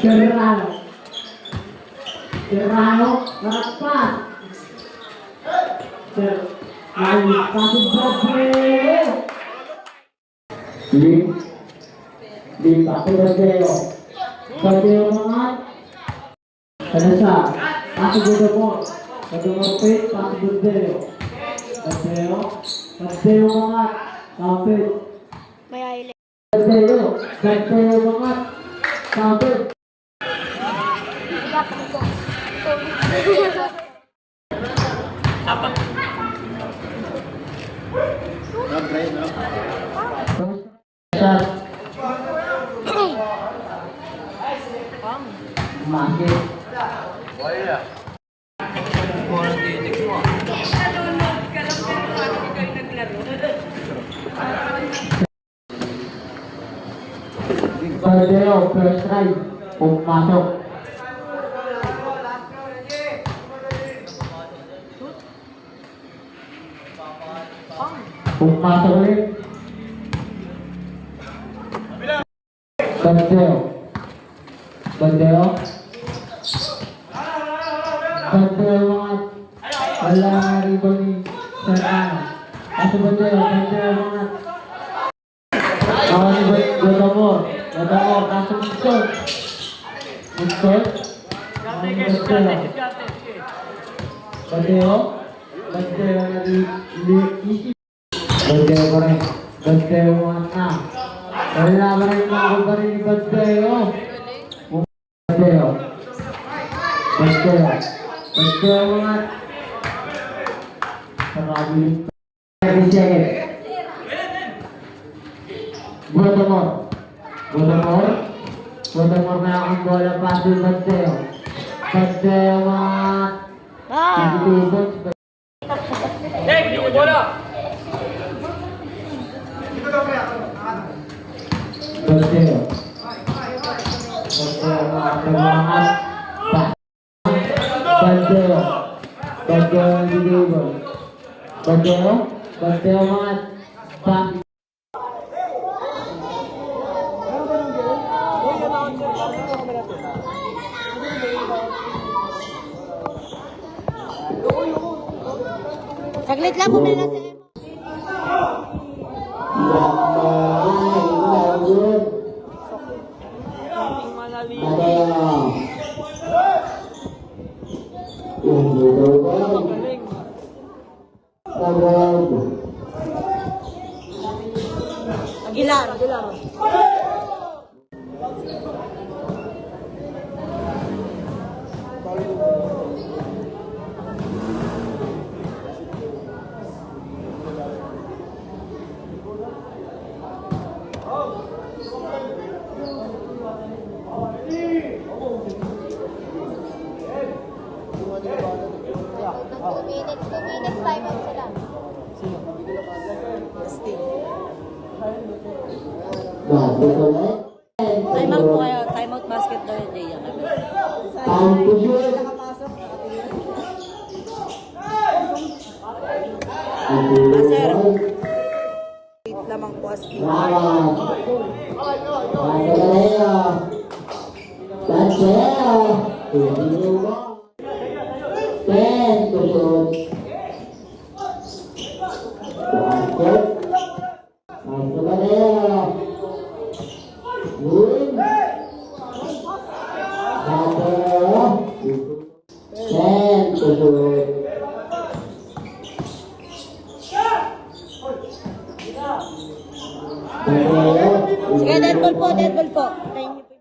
Serrano. Serrano, narapat. Pasok Bradley. Lim, pasok Bradley. Bradley umangat. Ano siya? Pasok Budamor. Budamor pit, pasok Bradley. Bradley umangat. Kapit. May highlight. Bradley umangat. Kapit. Sapat. Masih. Wala. Kurang titik mo. Nanonood ka lang pero paano kayo naglaro? Baldeo, first try. Pumasok. Pumasok ulit. Baldeo. Baldeo. Baldeo mga wala ribon ni Serrano. Kaso Baldeo mga kawan ni Budamor. Budamor, kaso Muskot. Muskot. Baldeo. Baldeo isi. Baldeo pa rin. Baldeo mga na. Wala pa rin mga pa rin ni Baldeo. Baldeo. Baldeo. Baldeo mga nakabilis. Budamor. Budamor. Budamor na ang bola pass ng Baldeo. Baldeo mga titubos. Hey, bola. Baldeo. Baldeo mga tamangat. Baldeo. Baldeo ang titubos. Baldeo. Baldeo mga pass. Saglit lang, pumila sa Emo. Aguilar. Two minutes time out sila. Time out po kayo. Time out basketball yung day yan. Sir. Wait lamang po as Sige, dead ball po.